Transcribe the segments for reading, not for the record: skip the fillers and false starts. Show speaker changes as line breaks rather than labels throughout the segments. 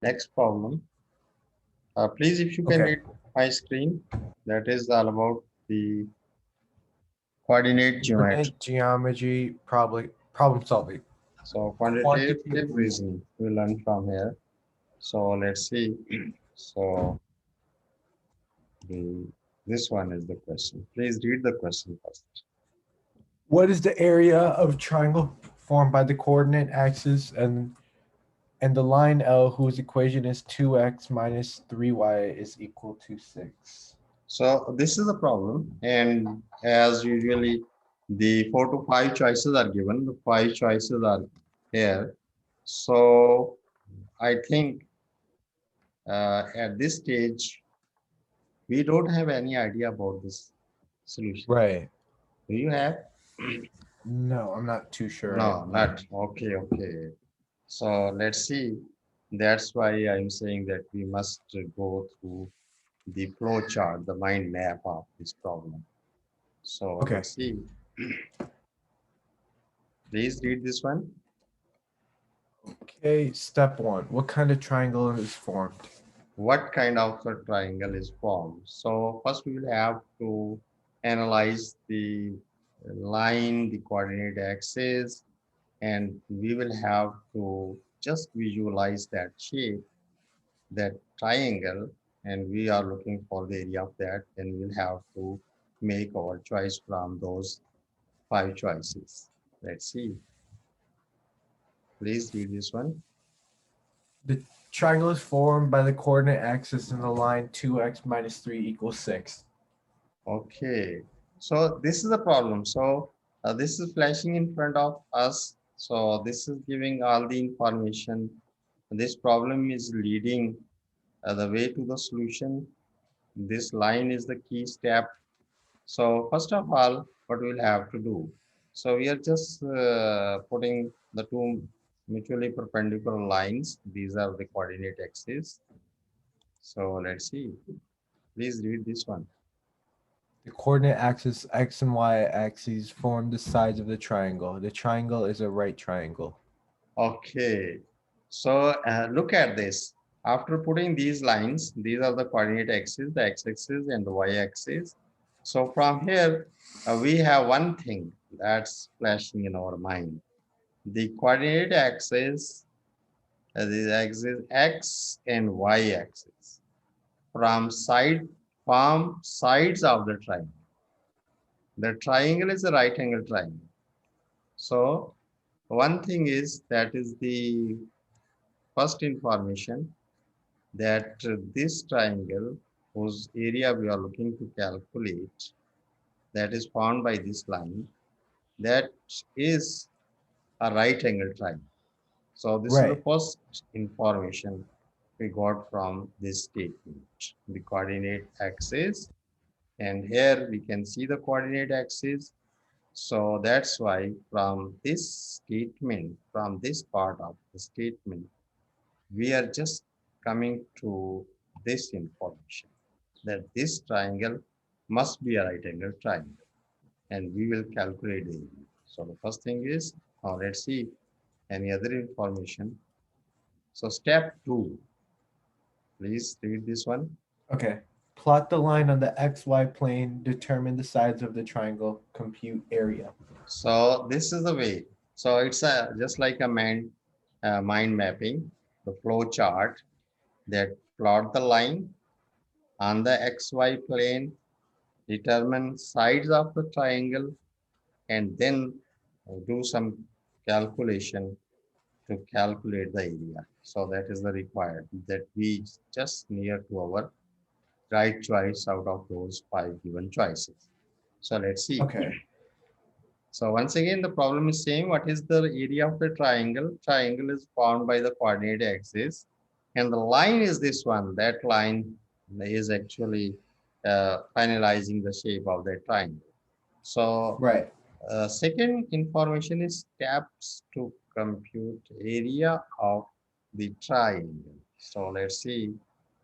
Next problem. Please, if you can
Okay.
read my screen, that is all about the coordinate geometry.
Coordinate geometry, probably problem solving.
So
Quantitative
quantitative
reason.
reasoning we learn from here. So let's see. So the this one is the question. Please read the question first.
What is the area of triangle formed by the coordinate axis and the line L whose equation is 2x minus 3y is equal to 6?
So this is the problem, and as usually, the 4 to 5 choices are given. The 5 choices are here. So I think at this stage we don't have any idea about this solution.
Right.
Do you have?
No, I'm not too sure.
No, not. Okay, okay. So let's see. That's why I'm saying that we must go through the flow chart, the mind map of this problem. So
Okay.
let's see. Please read this one.
Okay, step one. What kind of triangle is formed?
What kind of a triangle is formed? So first we will have to analyze the line, the coordinate axis, and we will have to just visualize that shape, that triangle, and we are looking for the area of that, and we'll have to make our choice from those 5 choices. Let's see. Please read this one.
The triangle is formed by the coordinate axis and the line 2x minus 3 equals 6.
Okay. So this is the problem. So this is flashing in front of us. So this is giving all the information. This problem is leading the way to the solution. This line is the key step. So first of all, what we'll have to do. So we are just putting the two mutually perpendicular lines. These are the coordinate axes. So let's see. Please read this one.
The coordinate axis x and y axes form the sides of the triangle. The triangle is a right triangle.
Okay. So look at this. After putting these lines, these are the coordinate axes, the x-axis and the y-axis. So from here, we have one thing that's flashing in our mind. The coordinate axis, the axis x and y-axis, from sides of the triangle. The triangle is a right angle triangle. So one thing is that is the first information that this triangle whose area we are looking to calculate, that is formed by this line, that is a right angle triangle. So this is the
Right.
first information we got from this statement, the coordinate axis, and here we can see the coordinate axis. So that's why from this statement, from this part of the statement, we are just coming to this information that this triangle must be a right angle triangle, and we will calculate the area. So the first thing is, now let's see any other information. So step 2, please read this one.
Okay. Plot the line on the xy plane, determine the sides of the triangle, compute area.
So this is the way. So it's just like a mind mapping, the flow chart that plot the line on the xy plane, determine sides of the triangle, and then do some calculation to calculate the area. So that is the required that we just near to our right choice out of those 5 given choices. So let's see.
Okay.
So once again, the problem is same. What is the area of the triangle? Triangle is formed by the coordinate axis, and the line is this one. That line is actually finalizing the shape of the triangle. So
Right.
second information is steps to compute area of the triangle. So let's see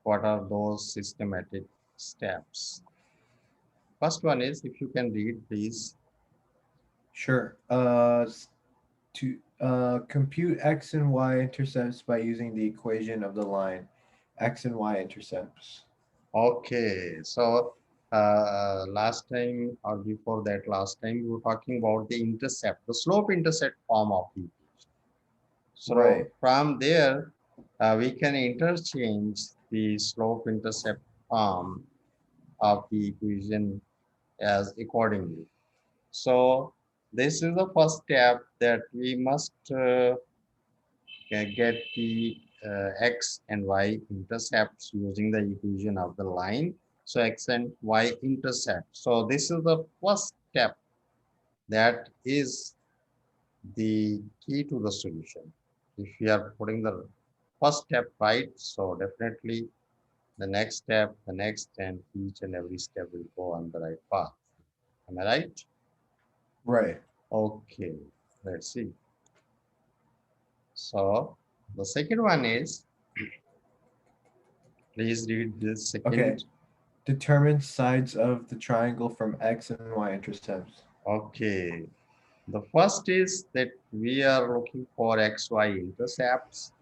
what are those systematic steps. First one is, if you can read, please.
Sure. To Compute x and y intercepts by using the equation of the line x and y intercepts.
Okay, so last time or before that last time we were talking about the intercept, the slope intercept form of the equation. So
Right.
from there, we can interchange the slope intercept form of the equation as accordingly. So this is the first step that we must get the x and y intercepts using the equation of the line. So x and y intercept. So this is the first step that is the key to the solution. If we are putting the first step right, so definitely the next step, the next, and each and every step will go on the right path. Am I right?
Right.
Okay, let's see. So the second one is, please read this
Okay.
second.
Determine sides of the triangle from x and y intercepts.
Okay, the first is that we are looking for XY intercepts.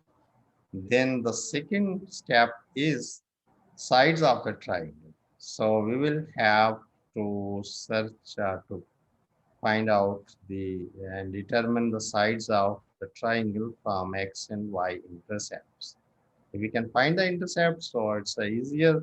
Then the second step is sides of the triangle. So we will have to search to find out the and determine the sides of the triangle from X and Y intercepts. If we can find the intercepts, so it's easier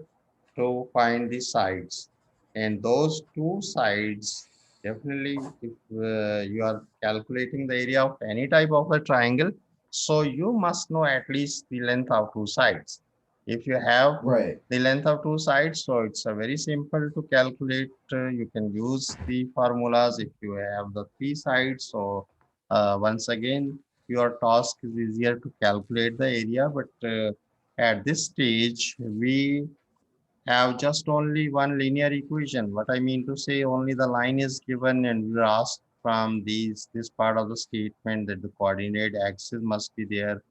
to find the sides. And those two sides, definitely, if you are calculating the area of any type of a triangle, so you must know at least the length of two sides. If you have
Right.
the length of two sides, so it's a very simple to calculate. You can use the formulas if you have the three sides. So once again, your task is easier to calculate the area, but at this stage, we have just only one linear equation. What I mean to say, only the line is given and we're asked from this part of the statement that the coordinate axis must be there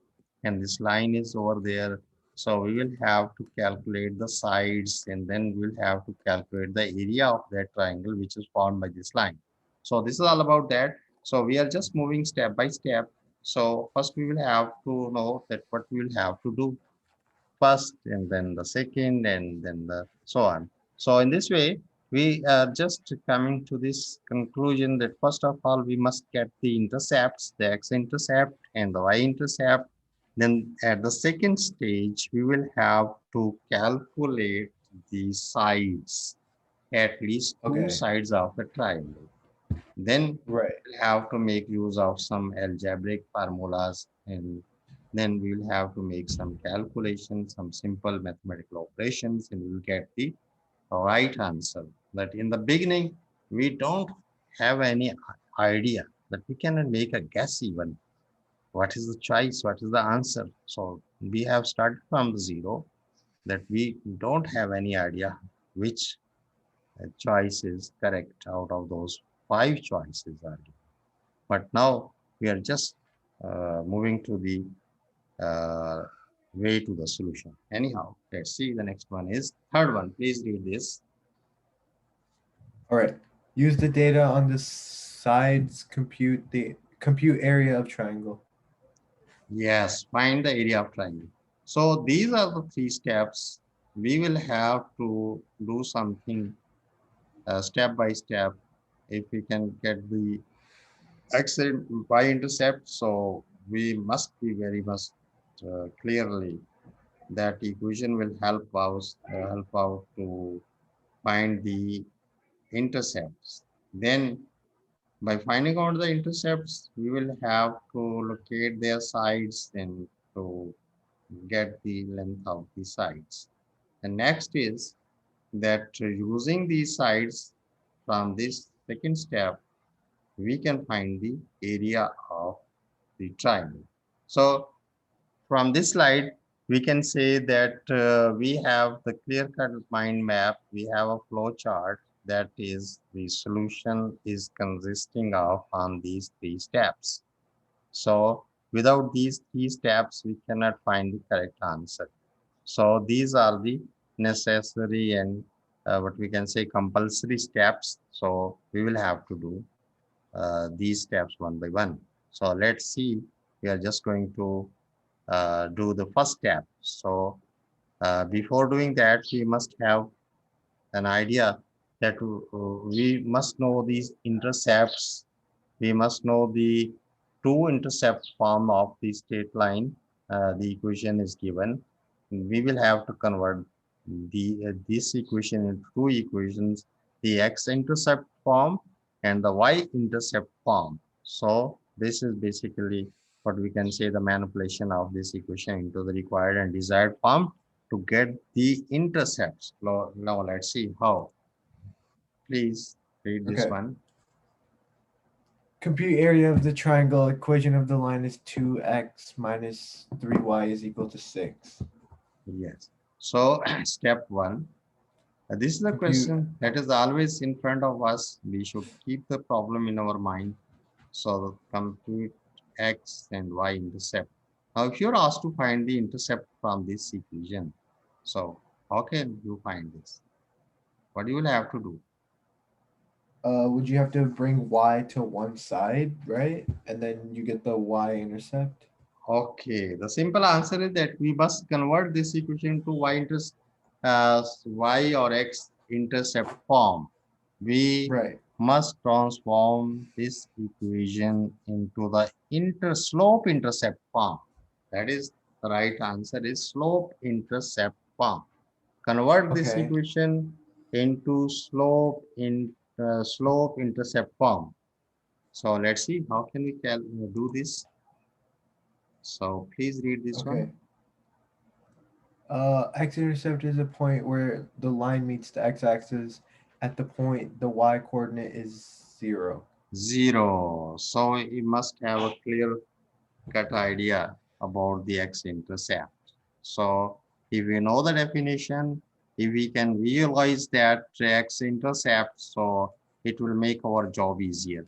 and this line is over there. So we will have to calculate the sides and then we'll have to calculate the area of that triangle which is formed by this line. So this is all about that. So we are just moving step by step. So first we will have to know that what we will have to do first and then the second and then the so on. So in this way, we are just coming to this conclusion that first of all, we must get the intercepts, the x-intercept and the y-intercept. Then at the second stage, we will have to calculate the sides, at least two
Okay.
sides of the triangle. Then
Right.
we'll have to make use of some algebraic formulas and then we'll have to make some calculations, some simple mathematical operations, and we'll get the right answer. But in the beginning, we don't have any idea that we cannot make a guess even. What is the choice? What is the answer? So we have started from the zero that we don't have any idea which choice is correct out of those five choices are given. But now we are just moving to the uh, way to the solution. Anyhow, let's see the next one is third one. Please read this.
All right. Use the data on the sides. Compute area of triangle.
Yes, find the area of triangle. So these are the three steps. We will have to do something step by step. If we can get the x and y intercept, so we must be very much clearly that equation will help out to find the intercepts. Then by finding out the intercepts, we will have to locate their sides and to get the length of the sides. The next is that using these sides from this second step, we can find the area of the triangle. So from this slide, we can say that we have the clear-cut mind map. We have a flow chart that is the solution is consisting of on these three steps. So without these three steps, we cannot find the correct answer. So these are the necessary and what we can say compulsory steps. So we will have to do these steps one by one. So let's see. We are just going to do the first step. So before doing that, we must have an idea that we must know these intercepts. We must know the two intercept form of the straight line. The equation is given. We will have to convert this equation into two equations, the x-intercept form and the y-intercept form. So this is basically what we can say, the manipulation of this equation into the required and desired form to get the intercepts. Now let's see how. Please read this
Okay.
one.
Compute area of the triangle. Equation of the line is 2x minus 3y is equal to 6.
Yes. So step one. This is the
Compute.
question that is always in front of us. We should keep the problem in our mind. So compute x and y intercept. Now, if you're asked to find the intercept from this equation, so how can you find this? What you will have to do?
Would you have to bring y to one side, right? And then you get the y-intercept?
Okay, the simple answer is that we must convert this equation to y or x intercept form. We
Right.
must transform this equation into the slope intercept form. That is the right answer is slope intercept form. Convert this
Okay.
equation into slope intercept form. So let's see how can we do this. So please read this
Okay.
one.
X-intercept is a point where the line meets the x-axis. At the point, the y-coordinate is 0.
0. So you must have a clear cut idea about the x-intercept. So if we know the definition, if we can realize that x-intercept, so it will make our job easier.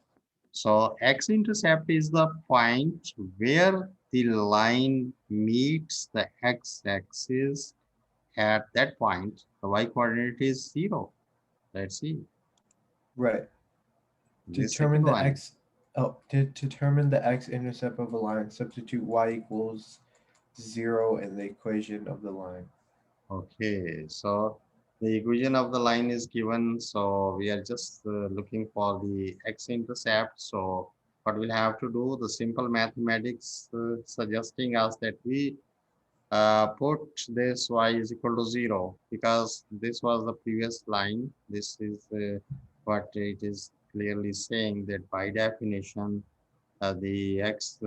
So x-intercept is the point where the line meets the x-axis. At that point, the y-coordinate is 0. Let's see.
Right. To
The
determine
second
the
one.
x, to determine the x-intercept of a line, substitute y equals 0 in the equation of the line.
Okay, so the equation of the line is given. So we are just looking for the x-intercept. So what we'll have to do, the simple mathematics suggesting us that we put this y is equal to 0 because this was the previous line. This is what it is clearly saying that by definition, the x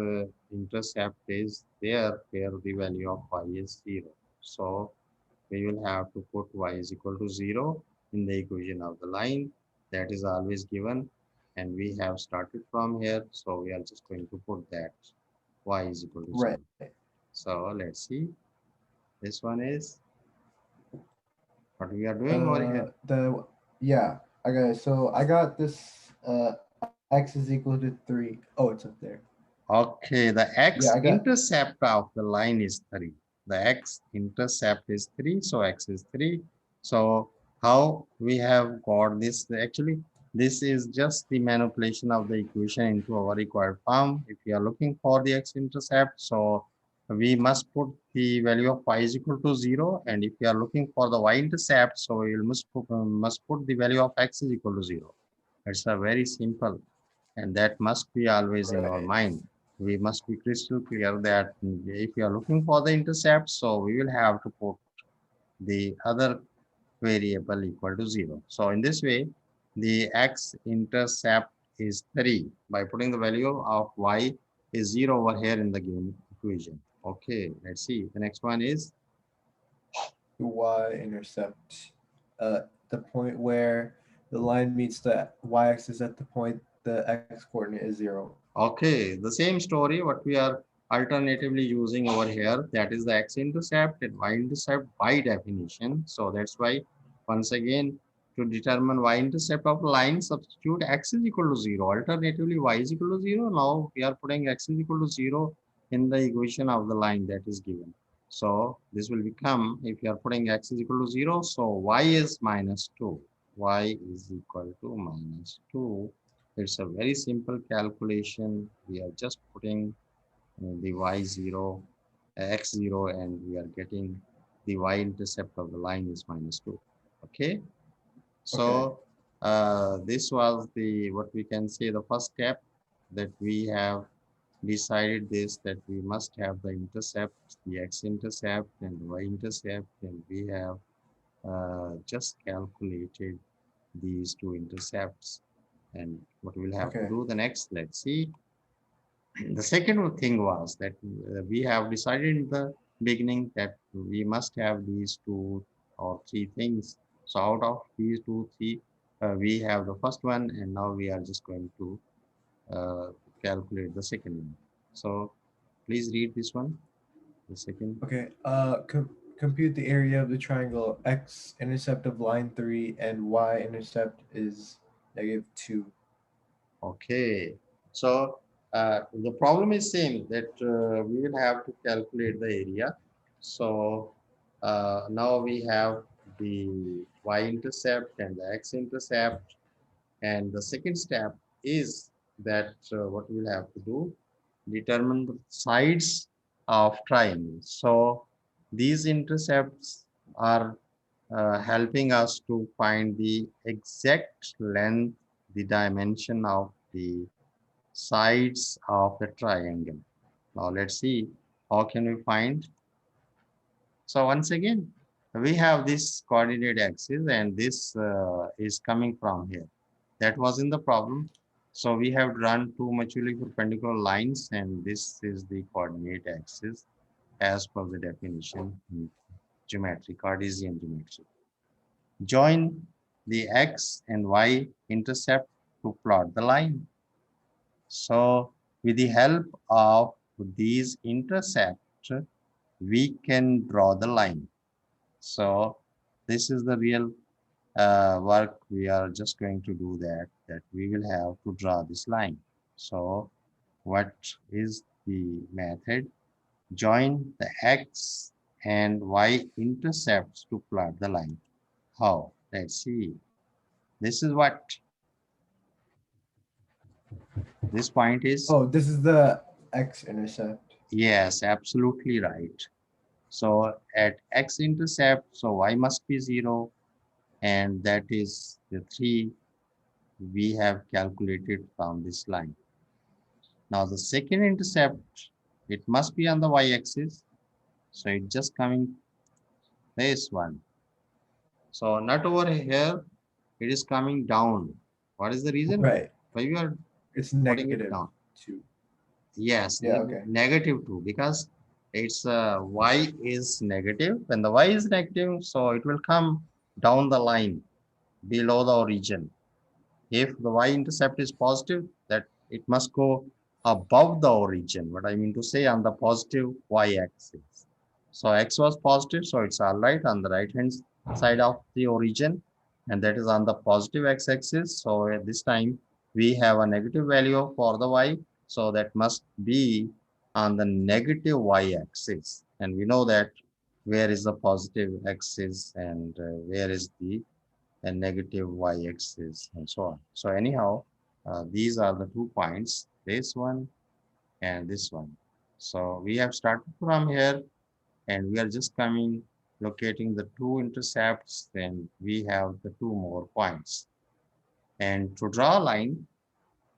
intercept is there where the value of y is 0. So we will have to put y is equal to 0 in the equation of the line. That is always given. And we have started from here. So we are just going to put that y is equal to 0.
Right.
So let's see. This one is what we are doing over here.
Yeah, I got it. So I got this x is equal to 3. Oh, it's up there.
Okay, the
Yeah, I got
x-intercept of the line is 3. The x-intercept is 3, so x is 3. So how we have got this? Actually, this is just the manipulation of the equation into our required form. If we are looking for the x-intercept, so we must put the value of y is equal to 0. And if we are looking for the y-intercept, so we must put the value of x is equal to 0. It's a very simple, and that must be always in our
right.
mind. We must be crystal clear that if we are looking for the intercept, so we will have to put the other variable equal to 0. So in this way, the x-intercept is 3 by putting the value of y is 0 over here in the given equation. Okay, let's see. The next one is,
Y-intercept. The point where the line meets the y-axis at the point the x-coordinate is 0.
okay, the same story, what we are alternatively using over here, that is the x-intercept and y-intercept by definition. So that's why, once again, to determine y-intercept of line, substitute x is equal to 0. Alternatively, y is equal to 0. Now we are putting x is equal to 0 in the equation of the line that is given. So this will become, if you are putting x is equal to 0, so y is minus 2. Y is equal to minus 2. It's a very simple calculation. We are just putting the y0, x0, and we are getting the y-intercept of the line is -2. Okay.
Okay.
So this was the, what we can say, the first step, that we have decided this, that we must have the intercept, the x-intercept and the y-intercept, and we have just calculated these two intercepts. And what we'll have to
Okay.
do the next, let's see. The second thing was that we have decided in the beginning that we must have these two or three things. So out of these two, three, we have the first one, and now we are just going to uh, calculate the second one. So please read this one, the second.
Okay. Compute the area of the triangle x-intercept of line 3 and y-intercept is -2.
Okay. So the problem is same, that we will have to calculate the area. So now we have the y-intercept and the x-intercept. And the second step is that what we'll have to do, determine the sides of triangles. So these intercepts are helping us to find the exact length, the dimension of the sides of the triangle. Now let's see how can we find. So once again, we have this coordinate axis, and this is coming from here. That was in the problem. So we have drawn two mutually perpendicular lines, and this is the coordinate axis as per the definition in geometry, Cartesian geometry. Join the x and y intercept to plot the line. So with the help of these intercepts, we can draw the line. So this is the real work. We are just going to do that we will have to draw this line. So what is the method? Join the x and y intercepts to plot the line. How? Let's see. This is what this point is.
Oh, this is the x-intercept.
Yes, absolutely right. So at x-intercept, so y must be 0, and that is the 3 we have calculated from this line. Now the second intercept, it must be on the y-axis. So it's just coming this one. So not over here, it is coming down. What is the reason?
Right.
Why you are
It's
putting it
-2.
down? Yes,
Yeah, okay.
-2, because it's y is negative. When the y is negative, so it will come down the line below the origin. If the y-intercept is positive, that it must go above the origin. What I mean to say, on the positive y-axis. So x was positive, so it's all right on the right-hand side of the origin, and that is on the positive x-axis. So at this time, we have a negative value for the y, so that must be on the negative y-axis. And we know that where is the positive axis and where is the and negative y-axis and so on. So anyhow, these are the 2 points, this one and this one. So we have started from here, and we are just coming, locating the 2 intercepts, then we have the 2 more points. And to draw a line,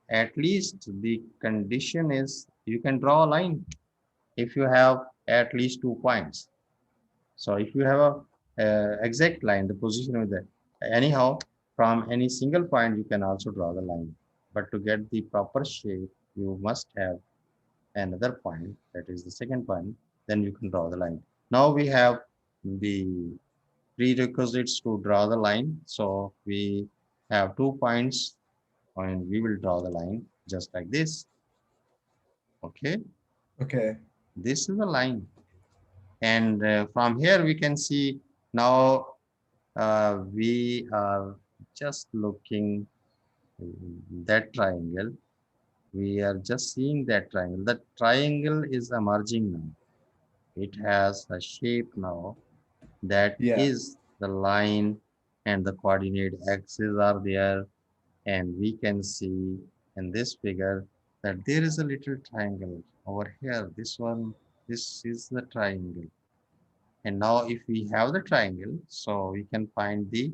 at least the condition is you can draw a line if you have at least 2 points. So if you have a exact line, the position of that, anyhow, from any single point, you can also draw the line. But to get the proper shape, you must have another point, that is the second point, then you can draw the line. Now we have the prerequisites to draw the line. So we have 2 points, and we will draw the line just like this. Okay,
Okay.
this is the line. And from here, we can see now we are just looking that triangle. We are just seeing that triangle. That triangle is emerging now. It has a shape now. That
Yeah.
is the line, and the coordinate axes are there. And we can see in this figure that there is a little triangle over here. This one, this is the triangle. And now if we have the triangle, so we can find the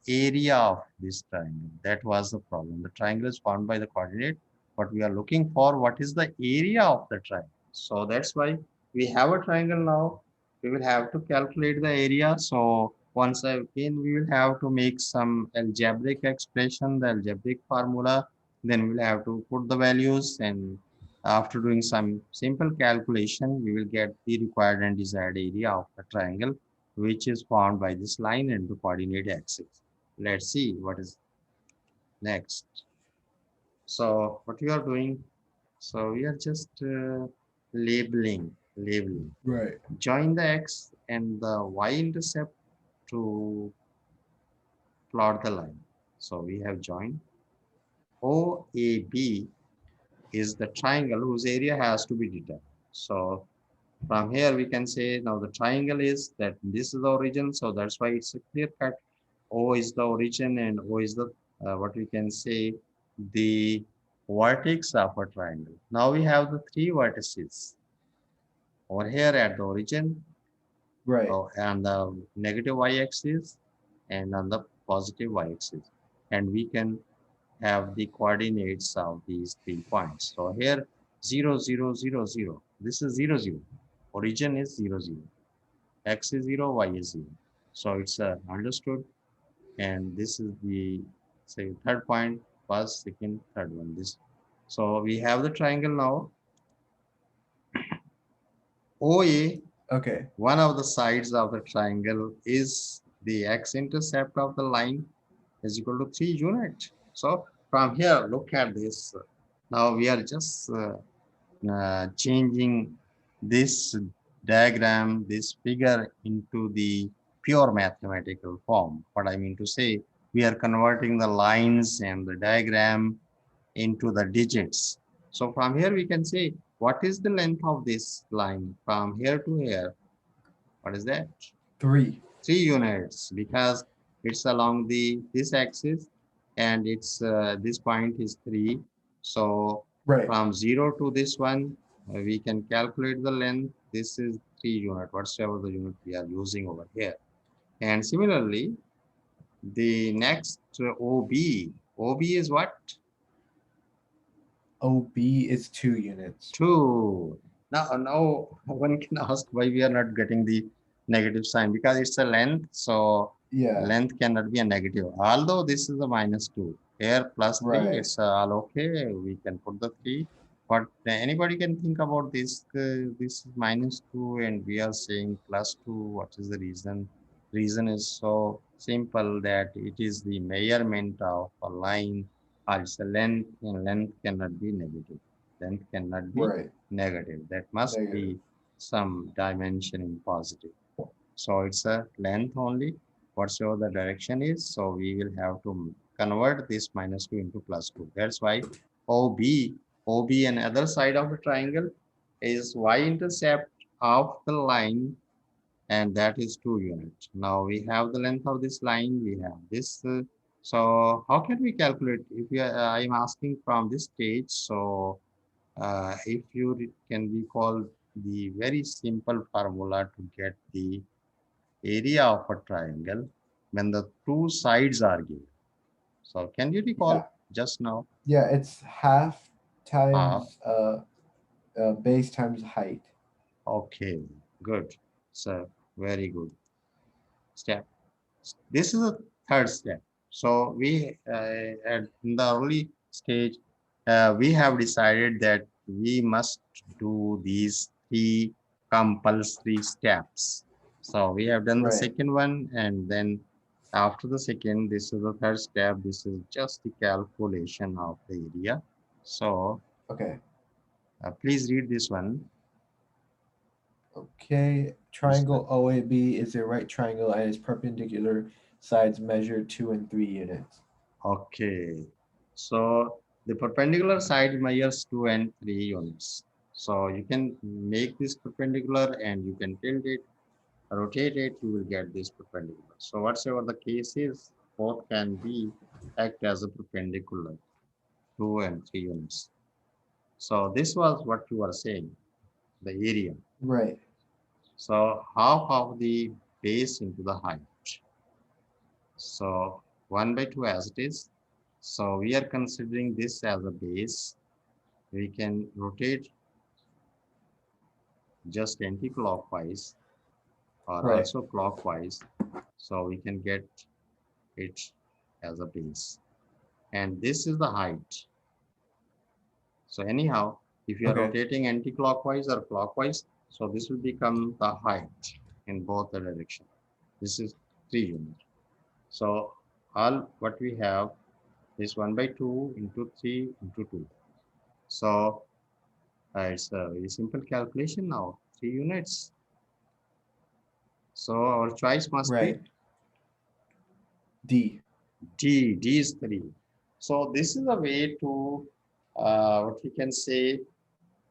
area of this triangle. That was the problem. The triangle is found by the coordinate, but we are looking for what is the area of the triangle. So that's why we have a triangle now. We will have to calculate the area. So once again, we will have to make some algebraic expression, the algebraic formula. Then we will have to put the values, and after doing some simple calculation, we will get the required and desired area of the triangle, which is formed by this line and the coordinate axis. Let's see what is next. So what we are doing, so we are just labeling.
Right.
Join the x and the y intercept to plot the line. So we have joined. OAB is the triangle whose area has to be determined. So from here we can say now the triangle is that this is the origin, so that's why it's a clear cut. O is the origin and O is the what we can say the vertex of a triangle. Now we have the three vertices over here at the origin,
Right.
and the negative y-axis and on the positive y-axis, and we can have the coordinates of these 3 points. So here 0, 0, 0, 0. This is 0, 0. Origin is 0, 0. X is 0, y is 0. So it's understood. And this is the say third point, first, second, third one. This. So we have the triangle now. OA,
Okay.
one of the sides of the triangle is the x-intercept of the line is equal to 3 units. So from here, look at this. Now we are just changing this diagram, this figure into the pure mathematical form. What I mean to say, we are converting the lines and the diagram into the digits. So from here we can say, what is the length of this line from here to here? What is that?
3.
3 units, because it's along this axis, and it's this point is 3. So
Right.
from 0 to this one, we can calculate the length. This is 3 unit, whatsoever the unit we are using over here. And similarly, the next OB is what?
OB is 2 units.
2. Now one can ask why we are not getting the negative sign, because it's a length, so
Yeah.
length cannot be a negative. Although this is a -2, here +3,
Right.
it's all okay. We can put the 3, but anybody can think about this. This is -2, and we are saying +2. What is the reason? Reason is so simple that it is the measurement of a line, or it's a length, and length cannot be negative. Length cannot be
Right.
negative. That must
Negative.
be some dimension in positive. So it's a length only, whatsoever the direction is. So we will have to convert this -2 into +2. That's why OB and other side of the triangle is y-intercept of the line, and that is 2 units. Now we have the length of this line, we have this. So how can we calculate? If we are, I'm asking from this stage, so if you can recall the very simple formula to get the area of a triangle when the two sides are given. So can you recall
Yeah.
just now?
Yeah, it's half
Uh,
times base times height.
okay, good. So very good step. This is the third step. So we in the early stage, we have decided that we must do these 3 compulsory steps. So we have done the
Right.
second one, and then after the second, this is the third step. This is just the calculation of the area. So
Okay.
please read this one.
Okay. Triangle OAB is a right triangle and its perpendicular sides measure 2 and 3 units.
Okay, so the perpendicular side measures 2 and 3 units. So you can make this perpendicular and you can tilt it, rotate it, you will get this perpendicular. So whatsoever the case is, both can be act as a perpendicular, 2 and 3 units. So this was what you are saying, the area.
Right.
So half of the base into the height. So 1 by 2 as it is. So we are considering this as a base. We can rotate just anti-clockwise or
Right.
also clockwise. So we can get it as a base. And this is the height. So anyhow, if you are
Okay.
rotating anti-clockwise or clockwise, so this will become the height in both the direction. This is 3 units. So all what we have is 1 by 2 into 3 into 2. So it's a very simple calculation now, 3 units. So our choice must be
Right. D.
D. D is 3. So this is a way to, what we can say,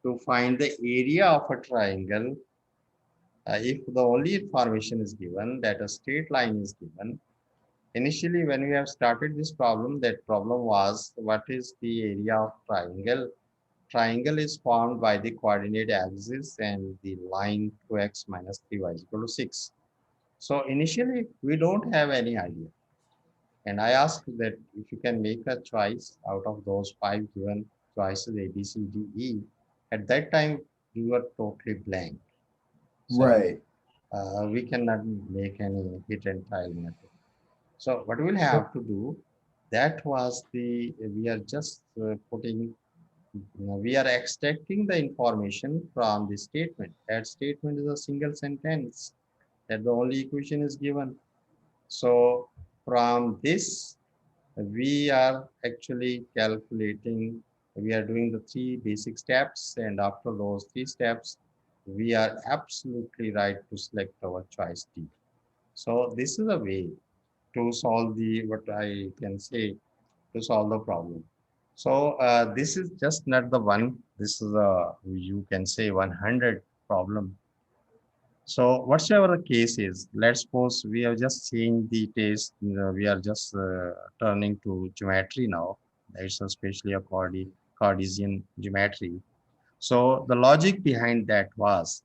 to find the area of a triangle. If the only information is given that a straight line is given, initially when we have started this problem, that problem was what is the area of triangle. Triangle is formed by the coordinate axis and the line 2x minus 3y is equal to 6. So initially we don't have any idea. And I asked that if you can make a choice out of those 5 given choices A, B, C, D, E. At that time we were totally blank. So
Right.
we cannot make any hit and trial method. So what we'll have to do, that was we are just putting, we are extracting the information from the statement. That statement is a single sentence that the only equation is given. So from this, we are actually calculating, we are doing the 3 basic steps, and after those 3 steps, we are absolutely right to select our choice D. So this is a way to solve the, what I can say, to solve the problem. So this is just not the one, this is a, you can say 100 problem. So whatsoever the case is, let's suppose we have just seen the taste, we are just turning to geometry now. It's especially a Cartesian geometry. So the logic behind that was,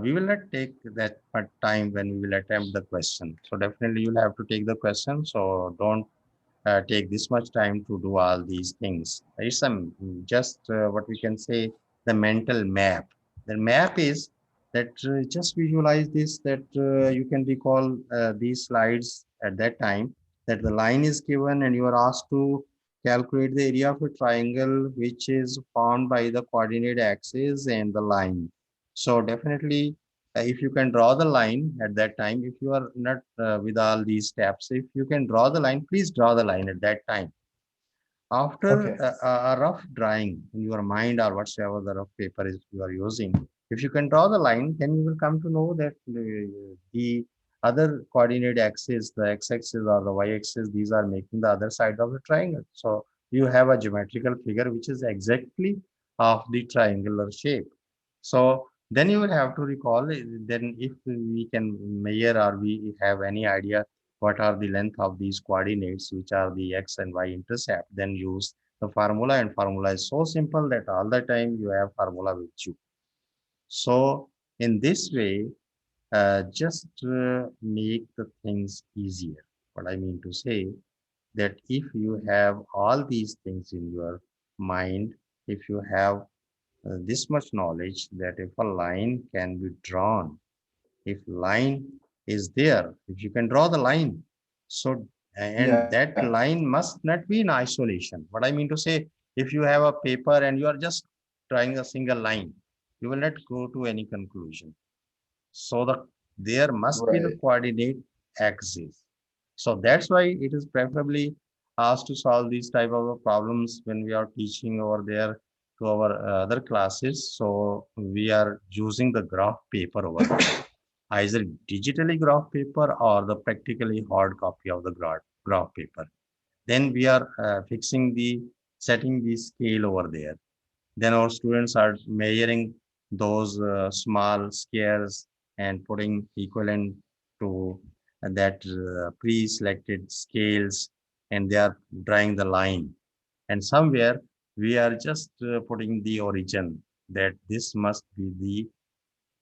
we will not take that much time when we will attempt the question. So definitely you'll have to take the question. So don't take this much time to do all these things. There is some just what we can say, the mental map. The map is that just visualize this, that you can recall these slides at that time, that the line is given and you are asked to calculate the area of a triangle which is formed by the coordinate axis and the line. So definitely if you can draw the line at that time, if you are not with all these steps, if you can draw the line, please draw the line at that time. After
Okay.
a rough drawing in your mind or whatsoever the rough paper is you are using, if you can draw the line, then you will come to know that the other coordinate axis, the x-axis or the y-axis, these are making the other side of the triangle. So you have a geometrical figure which is exactly of the triangular shape. So then you will have to recall, then if we can measure or we have any idea what are the length of these coordinates, which are the x and y intercept, then use the formula, and formula is so simple that all the time you have formula with you. So in this way, just make the things easier. What I mean to say, that if you have all these things in your mind, if you have this much knowledge that if a line can be drawn, if line is there, if you can draw the line, so and
Yeah.
that line must not be in isolation. What I mean to say, if you have a paper and you are just drawing a single line, you will not go to any conclusion. So there must be the
Right.
coordinate axis. So that's why it is preferably asked to solve these type of problems when we are teaching over there to our other classes. So we are using the graph paper over there, either digitally graph paper or the practically hard copy of the graph paper. Then we are fixing the setting the scale over there. Then our students are measuring those small squares and putting equivalent to that pre-selected scales, and they are drawing the line. And somewhere we are just putting the origin that this must be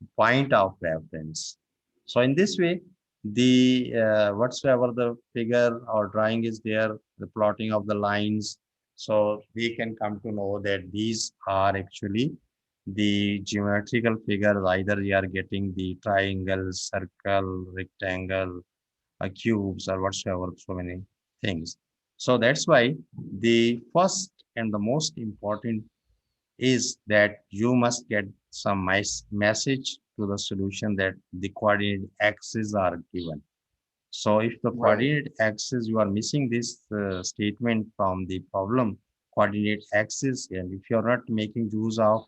the point of reference. So in this way, the whatsoever the figure or drawing is there, the plotting of the lines, so we can come to know that these are actually the geometrical figures. Either you are getting the triangle, circle, rectangle, cubes, or whatsoever, so many things. So that's why the first and the most important is that you must get some message to the solution that the coordinate axes are given. So if the
Right.
coordinate axis, you are missing this statement from the problem, coordinate axis, and if you're not making use of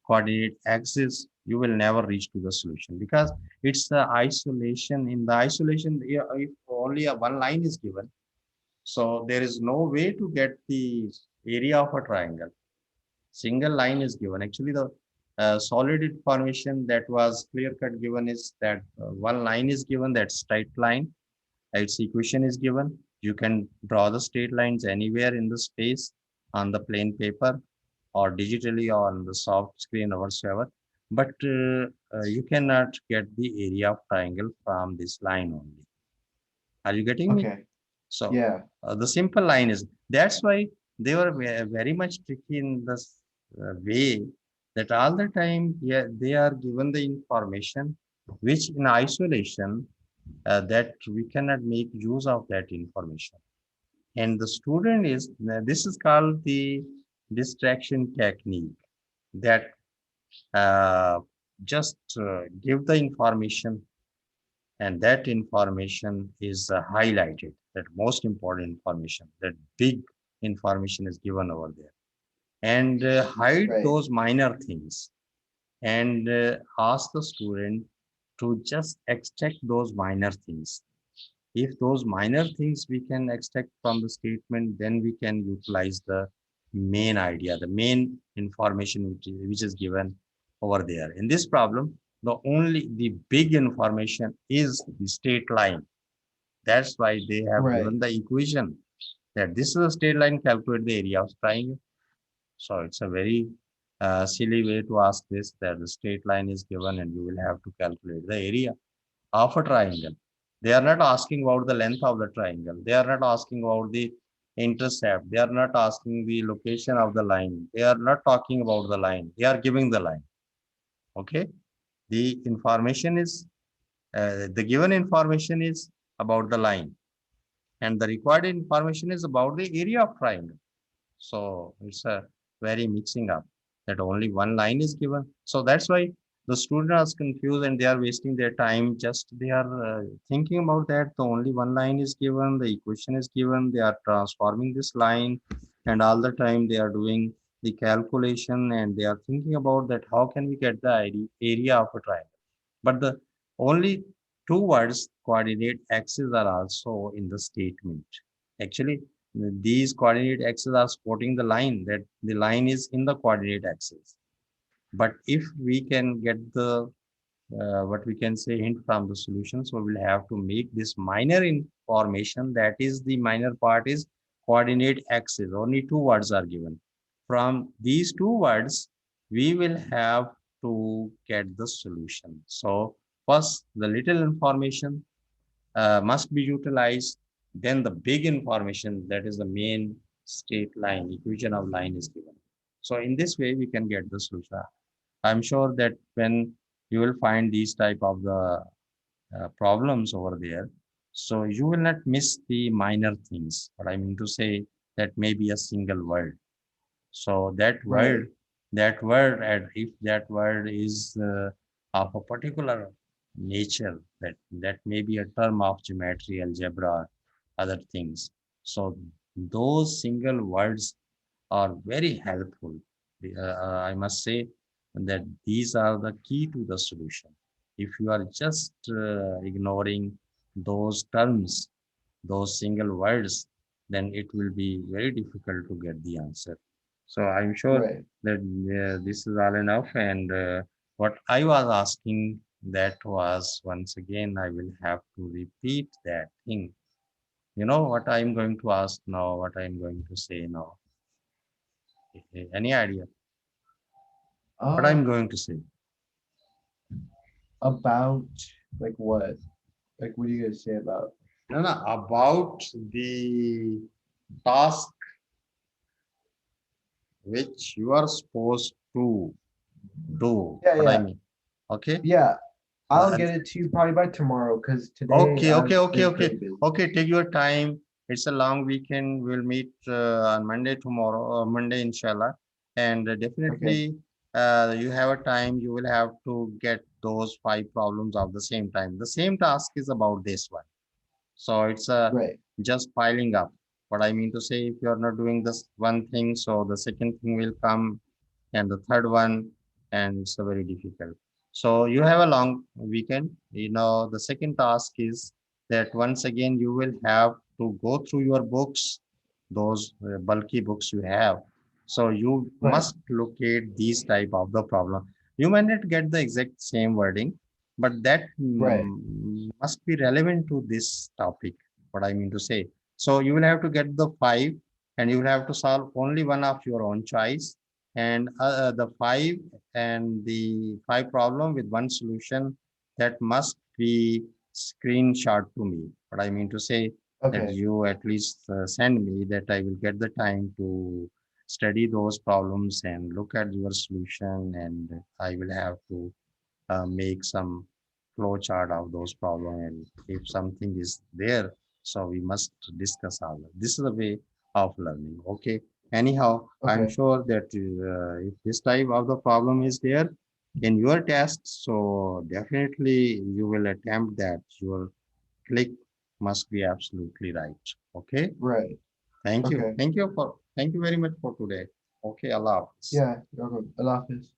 coordinate axis, you will never reach to the solution, because it's the isolation. In the isolation, yeah, if only a one line is given, so there is no way to get the area of a triangle. Single line is given. Actually, the solid information that was clear cut given is that one line is given, that straight line. Its equation is given. You can draw the straight lines anywhere in the space on the plain paper or digitally on the soft screen or whatsoever. But you cannot get the area of triangle from this line only. Are you getting me?
Okay.
So
Yeah.
the simple line is, that's why they were very much tricky in this way, that all the time, yeah, they are given the information which in isolation, that we cannot make use of that information. And the student is, this is called the distraction technique, that uh, just give the information, and that information is highlighted, that most important information, that big information is given over there, and hide
Right.
those minor things, and ask the student to just extract those minor things. If those minor things we can extract from the statement, then we can utilize the main idea, the main information which is given over there. In this problem, the big information is the straight line. That's why they have
Right.
given the equation that this is a straight line, calculate the area of triangle. So it's a very silly way to ask this, that the straight line is given and you will have to calculate the area of a triangle. They are not asking about the length of the triangle. They are not asking about the intercept. They are not asking the location of the line. They are not talking about the line. They are giving the line. Okay. The information is, the given information is about the line, and the required information is about the area of triangle. So it's a very mixing up, that only one line is given. So that's why the student is confused and they are wasting their time. Just they are thinking about that the only one line is given, the equation is given, they are transforming this line, and all the time they are doing the calculation, and they are thinking about that how can we get the area of a triangle. But the only two words, coordinate axes, are also in the statement. Actually, these coordinate axes are supporting the line, that the line is in the coordinate axis. But if we can get the what we can say hint from the solution, so we'll have to make this minor information, that is the minor part is coordinate axis. Only two words are given. From these two words, we will have to get the solution. So first, the little information must be utilized. Then the big information, that is the main straight line, equation of line is given. So in this way, we can get the solution. I'm sure that when you will find these type of the problems over there, so you will not miss the minor things. What I mean to say, that may be a single word. So
Right.
that word, and if that word is of a particular nature, that may be a term of geometry, algebra, other things. So those single words are very helpful. I must say that these are the key to the solution. If you are just ignoring those terms, those single words, then it will be very difficult to get the answer. So I'm sure
Right.
that this is all enough. And what I was asking that was once again, I will have to repeat that thing. You know what I'm going to ask now, what I'm going to say now? Any idea? What
Uh,
I'm going to say?
about like what? Like what do you guys say about?
No, no, about the task which you are supposed to do.
Yeah,
What I
yeah,
mean? Okay.
yeah. I'll
And
get it to you probably by tomorrow because today
okay, okay,
I've
okay,
been
okay,
pretty busy.
okay. Take your time. It's a long weekend. We'll meet on Monday tomorrow, or Monday, inshallah. And
Okay,
definitely, you have a time. You will have to get those 5 problems of the same time. The same task is about this one. So it's
right.
just piling up. What I mean to say, if you are not doing this one thing, so the second thing will come, and the third one, and it's a very difficult. So you have a long weekend. The second task is that once again you will have to go through your books, those bulky books you have. So you
Right,
must locate these type of the problem. You may not get the exact same wording, but that
right.
must be relevant to this topic. What I mean to say. So you will have to get the 5, and you will have to solve only one of your own choice, and the 5 problem with one solution, that must be screenshot to me. What I mean to say, that
Okay,
you at least send me, that I will get the time to study those problems and look at your solution, and I will have to make some flow chart of those problems, and if something is there, so we must discuss all that. This is a way of learning. Okay. Anyhow, I'm
okay.
sure that if this type of the problem is there in your test, so definitely you will attempt that. Your click must be absolutely right. Okay.
Right.
Thank you.
Okay.
Thank you very much for today. Okay. Allah Hafiz.
Yeah, you're welcome. Allah Hafiz.